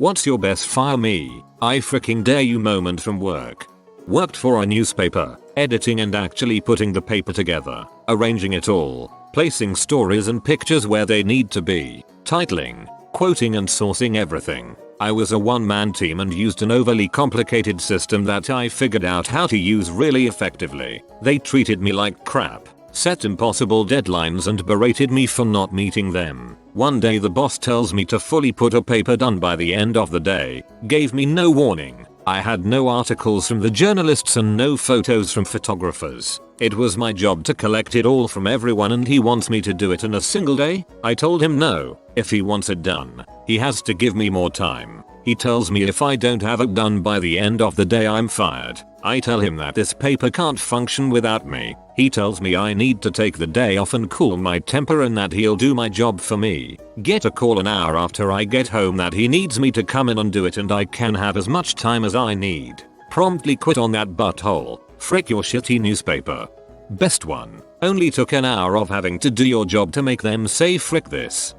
What's your best fire me? I freaking dare you moment from work. Worked for a newspaper, editing and actually putting the paper together, arranging it all, placing stories and pictures where they need to be, titling, quoting and sourcing everything. I was a one-man team and used an overly complicated system that I figured out how to use really effectively. They treated me like crap, set impossible deadlines and berated me for not meeting them. One day the boss tells me to fully put a paper done by the end of the day, gave me no warning. I had no articles from the journalists and no photos from photographers. It was my job to collect it all from everyone and he wants me to do it in a single day? I told him no, if he wants it done, he has to give me more time. He tells me if I don't have it done by the end of the day I'm fired. I tell him that this paper can't function without me. He tells me I need to take the day off and cool my temper and that he'll do my job for me. Get a call an hour after I get home that he needs me to come in and do it and I can have as much time as I need. Promptly quit on that butthole. Frick your shitty newspaper. Best one. Only took an hour of having to do your job to make them say frick this.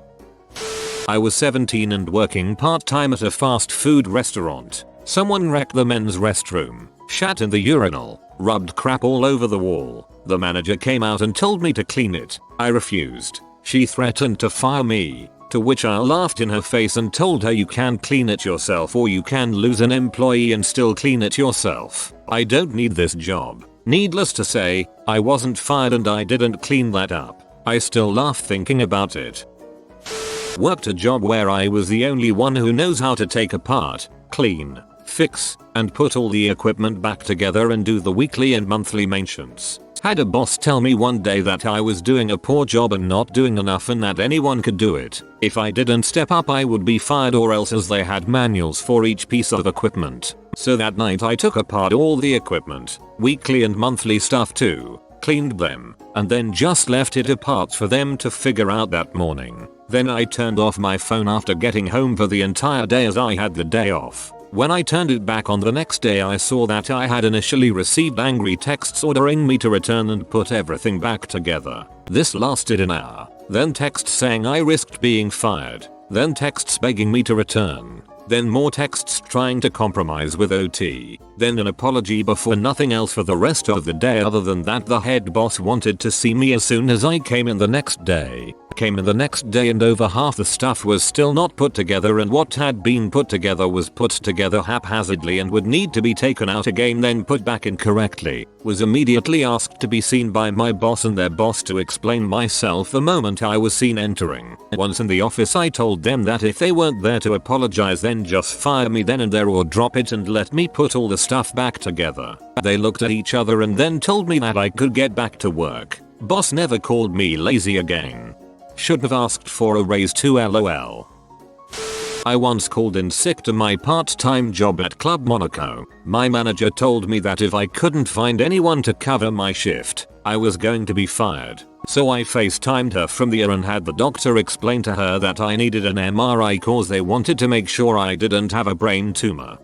I was 17 and working part-time at a fast food restaurant. Someone wrecked the men's restroom, shat in the urinal, rubbed crap all over the wall. The manager came out and told me to clean it. I refused. She threatened to fire me, to which I laughed in her face and told her you can clean it yourself or you can lose an employee and still clean it yourself. I don't need this job. Needless to say, I wasn't fired and I didn't clean that up. I still laugh thinking about it. Worked a job where I was the only one who knows how to take apart, clean, fix, and put all the equipment back together and do the weekly and monthly maintenance. Had a boss tell me one day that I was doing a poor job and not doing enough and that anyone could do it. If I didn't step up I would be fired or else as they had manuals for each piece of equipment. So that night I took apart all the equipment, weekly and monthly stuff too, cleaned them, and then just left it apart for them to figure out that morning. Then I turned off my phone after getting home for the entire day as I had the day off. When I turned it back on the next day I saw that I had initially received angry texts ordering me to return and put everything back together. This lasted an hour. Then texts saying I risked being fired. Then texts begging me to return. Then more texts trying to compromise with OT. Then an apology before nothing else for the rest of the day other than that the head boss wanted to see me as soon as I came in the next day. Came in the next day and over half the stuff was still not put together and what had been put together was put together haphazardly and would need to be taken out again then put back incorrectly. Was immediately asked to be seen by my boss and their boss to explain myself the moment I was seen entering. Once in the office I told them that if they weren't there to apologize then just fire me then and there or drop it and let me put all the stuff back together. They looked at each other and then told me that I could get back to work. Boss never called me lazy again. Should have asked for a raise too lol. I once called in sick to my part-time job at Club Monaco. My manager told me that if I couldn't find anyone to cover my shift, I was going to be fired. So I FaceTimed her from the air and had the doctor explain to her that I needed an MRI cause they wanted to make sure I didn't have a brain tumor.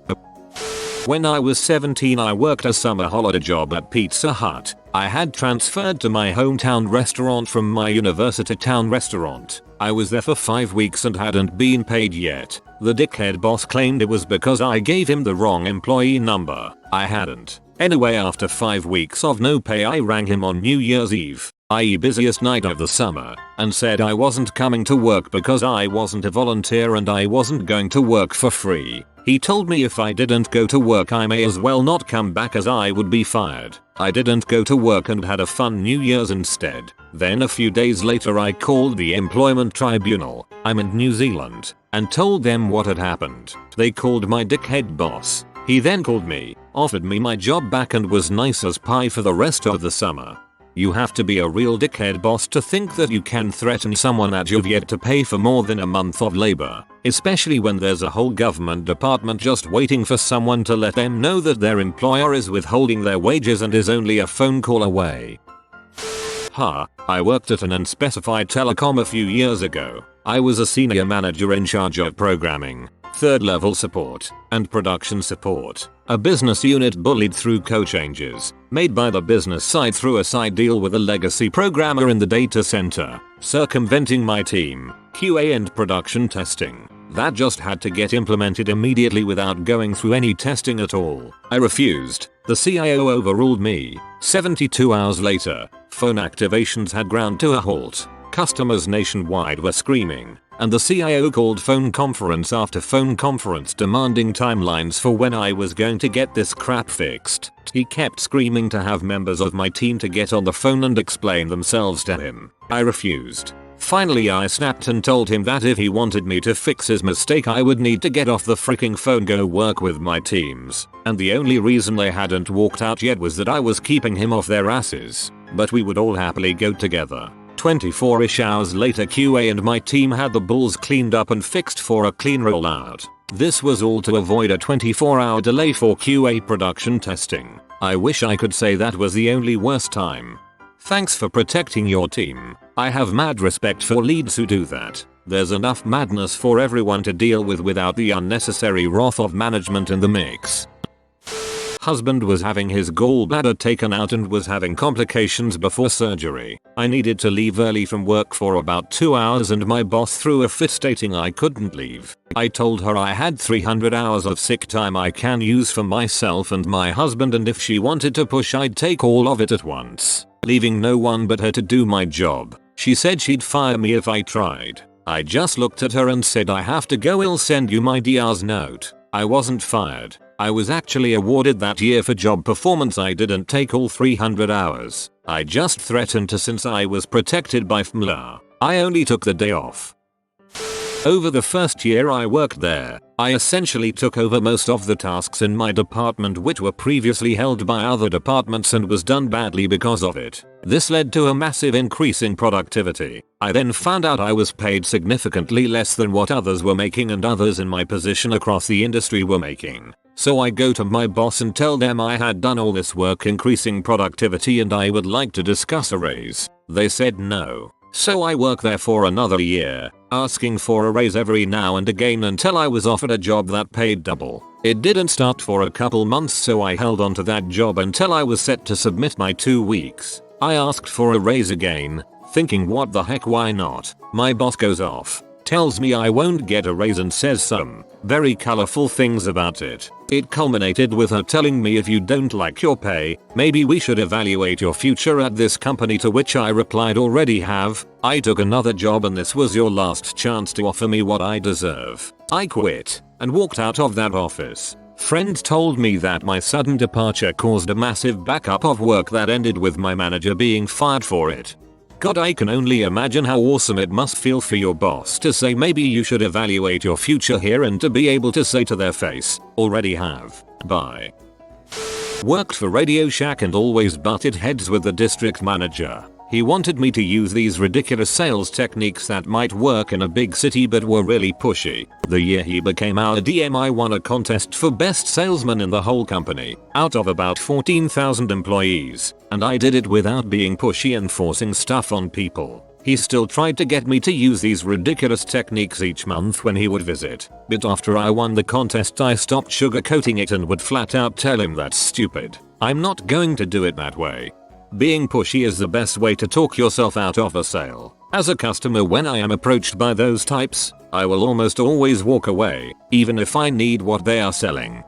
When I was 17 I worked a summer holiday job at Pizza Hut. I had transferred to my hometown restaurant from my university town restaurant. I was there for 5 weeks and hadn't been paid yet. The dickhead boss claimed it was because I gave him the wrong employee number. I hadn't. Anyway, after 5 weeks of no pay I rang him on New Year's Eve, i.e. busiest night of the summer, and said I wasn't coming to work because I wasn't a volunteer and I wasn't going to work for free. He told me if I didn't go to work I may as well not come back as I would be fired. I didn't go to work and had a fun New Year's instead. Then a few days later I called the employment tribunal, I'm in New Zealand, and told them what had happened. They called my dickhead boss. He then called me, offered me my job back and was nice as pie for the rest of the summer. You have to be a real dickhead boss to think that you can threaten someone that you've yet to pay for more than a month of labor, especially when there's a whole government department just waiting for someone to let them know that their employer is withholding their wages and is only a phone call away. I worked at an unspecified telecom a few years ago. I was a senior manager in charge of programming, third level support, and production support. A business unit bullied through code changes made by the business side through a side deal with a legacy programmer in the data center, circumventing my team, QA and production testing. That just had to get implemented immediately without going through any testing at all. I refused. The CIO overruled me. 72 hours later, phone activations had ground to a halt. Customers nationwide were screaming, and the CIO called phone conference after phone conference demanding timelines for when I was going to get this crap fixed. He kept screaming to have members of my team to get on the phone and explain themselves to him. I refused. Finally I snapped and told him that if he wanted me to fix his mistake I would need to get off the freaking phone, go work with my teams. And the only reason they hadn't walked out yet was that I was keeping him off their asses. But we would all happily go together. 24-ish hours later QA and my team had the balls cleaned up and fixed for a clean rollout. This was all to avoid a 24-hour delay for QA production testing. I wish I could say that was the only worst time. Thanks for protecting your team. I have mad respect for leads who do that. There's enough madness for everyone to deal with without the unnecessary wrath of management in the mix. Husband was having his gallbladder taken out and was having complications before surgery. I needed to leave early from work for about 2 hours and my boss threw a fit stating I couldn't leave. I told her I had 300 hours of sick time I can use for myself and my husband, and if she wanted to push I'd take all of it at once, leaving no one but her to do my job. She said she'd fire me if I tried. I just looked at her and said I have to go, I'll send you my DR's note. I wasn't fired. I was actually awarded that year for job performance. I didn't take all 300 hours. I just threatened to since I was protected by FMLA. I only took the day off. Over the first year I worked there, I essentially took over most of the tasks in my department which were previously held by other departments and was done badly because of it. This led to a massive increase in productivity. I then found out I was paid significantly less than what others were making and others in my position across the industry were making. So I go to my boss and tell them I had done all this work increasing productivity and I would like to discuss a raise. They said no. So I worked there for another year, asking for a raise every now and again until I was offered a job that paid double. It didn't start for a couple months, so I held on to that job until I was set to submit my 2 weeks. I asked for a raise again, thinking what the heck, why not? My boss goes off, tells me I won't get a raise and says some very colorful things about it. It culminated with her telling me if you don't like your pay, maybe we should evaluate your future at this company, to which I replied already have. I took another job and this was your last chance to offer me what I deserve. I quit and walked out of that office. Friends told me that my sudden departure caused a massive backup of work that ended with my manager being fired for it. God, I can only imagine how awesome it must feel for your boss to say maybe you should evaluate your future here and to be able to say to their face, already have. Bye. Worked for Radio Shack and always butted heads with the district manager. He wanted me to use these ridiculous sales techniques that might work in a big city but were really pushy. The year he became our DM I won a contest for best salesman in the whole company, out of about 14,000 employees, and I did it without being pushy and forcing stuff on people. He still tried to get me to use these ridiculous techniques each month when he would visit, but after I won the contest I stopped sugarcoating it and would flat out tell him that's stupid. I'm not going to do it that way. Being pushy is the best way to talk yourself out of a sale. As a customer, when I am approached by those types, I will almost always walk away, even if I need what they are selling.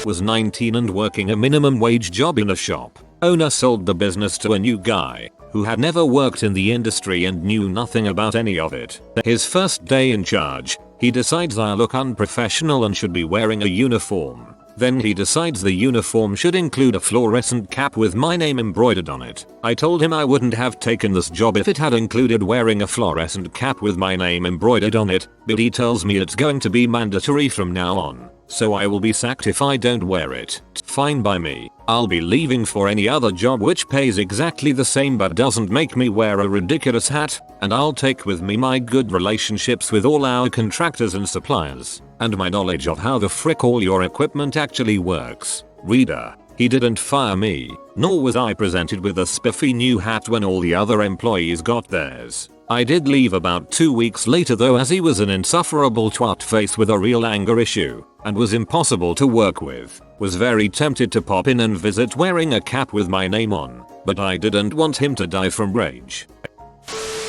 Was 19 and working a minimum wage job in a shop. Owner sold the business to a new guy who had never worked in the industry and knew nothing about any of it. His first day in charge, he decides I look unprofessional and should be wearing a uniform. Then he decides the uniform should include a fluorescent cap with my name embroidered on it. I told him I wouldn't have taken this job if it had included wearing a fluorescent cap with my name embroidered on it, but he tells me it's going to be mandatory from now on, so I will be sacked if I don't wear it. Fine by me. I'll be leaving for any other job which pays exactly the same but doesn't make me wear a ridiculous hat, and I'll take with me my good relationships with all our contractors and suppliers, and my knowledge of how the frick all your equipment actually works. Reader, he didn't fire me, nor was I presented with a spiffy new hat when all the other employees got theirs. I did leave about 2 weeks later though, as he was an insufferable twat face with a real anger issue, and was impossible to work with. Was very tempted to pop in and visit wearing a cap with my name on, but I didn't want him to die from rage.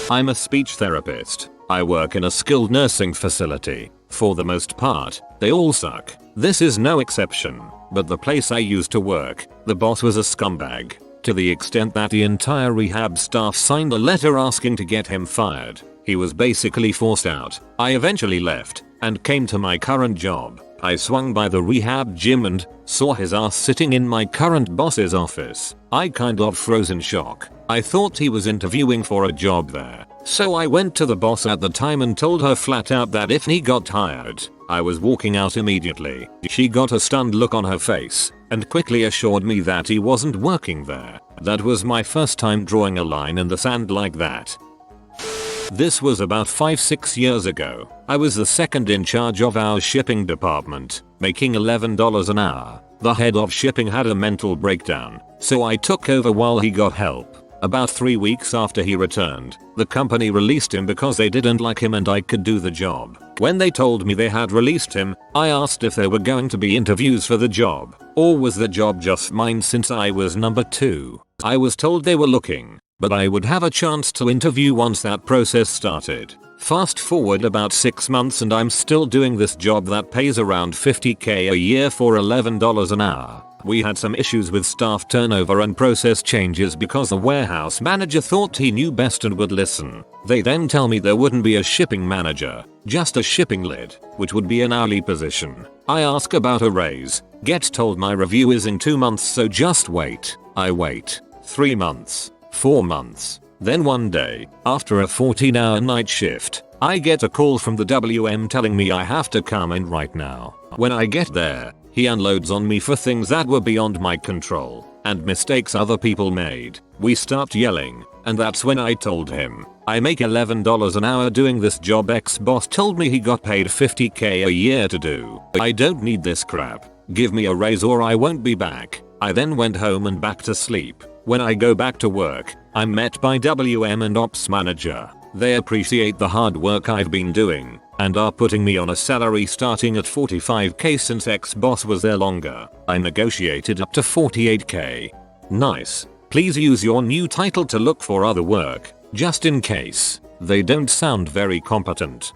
I'm a speech therapist. I work in a skilled nursing facility. For the most part, they all suck. This is no exception, but the place I used to work, the boss was a scumbag. To the extent that the entire rehab staff signed a letter asking to get him fired. He was basically forced out. I eventually left and came to my current job. I swung by the rehab gym and saw his ass sitting in my current boss's office. I kind of froze in shock. I thought he was interviewing for a job there. So I went to the boss at the time and told her flat out that if he got hired, I was walking out immediately. She got a stunned look on her face and quickly assured me that he wasn't working there. That was my first time drawing a line in the sand like that. This was about 5-6 years ago. I was the second in charge of our shipping department, making $11 an hour. The head of shipping had a mental breakdown, so I took over while he got help. About 3 weeks after he returned, the company released him because they didn't like him and I could do the job. When they told me they had released him, I asked if there were going to be interviews for the job, or was the job just mine since I was number 2. I was told they were looking, but I would have a chance to interview once that process started. Fast forward about 6 months and I'm still doing this job that pays around $50k a year for $11 an hour. We had some issues with staff turnover and process changes because the warehouse manager thought he knew best and would listen. They then tell me there wouldn't be a shipping manager, just a shipping lead, which would be an hourly position. I ask about a raise, get told my review is in 2 months so just wait. I wait. 3 months. 4 months. Then one day, after a 14-hour night shift, I get a call from the WM telling me I have to come in right now. When I get there, he unloads on me for things that were beyond my control and mistakes other people made. We start yelling, and that's when I told him, I make $11 an hour doing this job. Ex-boss told me he got paid $50k a year to do. I don't need this crap. Give me a raise or I won't be back. I then went home and back to sleep. When I go back to work, I'm met by WM and ops manager. They appreciate the hard work I've been doing and are putting me on a salary starting at $45k since ex-boss was there longer. I negotiated up to $48k. Nice. Please use your new title to look for other work, just in case. They don't sound very competent.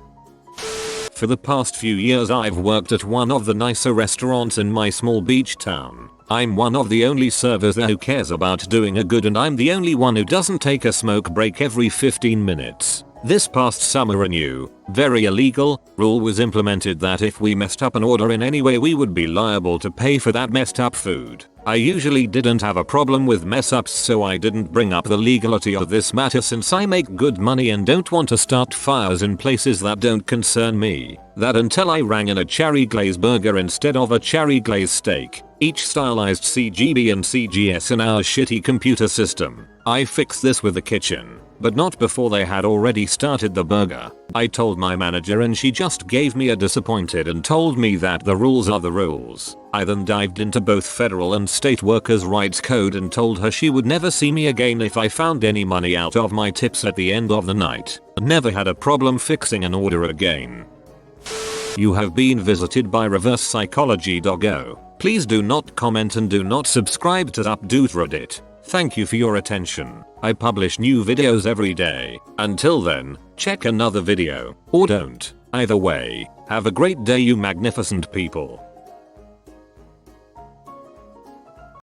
For the past few years I've worked at one of the nicer restaurants in my small beach town. I'm one of the only servers there who cares about doing a good and I'm the only one who doesn't take a smoke break every 15 minutes. This past summer a new, very illegal, rule was implemented that if we messed up an order in any way we would be liable to pay for that messed up food. I usually didn't have a problem with mess ups so I didn't bring up the legality of this matter since I make good money and don't want to start fires in places that don't concern me. That until I rang in a cherry glazed burger instead of a cherry glazed steak, each stylized CGB and CGS in our shitty computer system. I fixed this with the kitchen, but not before they had already started the burger. I told my manager and she just gave me a disappointed and told me that the rules are the rules. I then dived into both federal and state workers' rights code and told her she would never see me again if I found any money out of my tips at the end of the night. Never had a problem fixing an order again. You have been visited by Reverse Psychology Doggo. Please do not comment and do not subscribe to Updoot Reddit. Thank you for your attention. I publish new videos every day. Until then, check another video, or don't. Either way, have a great day you magnificent people.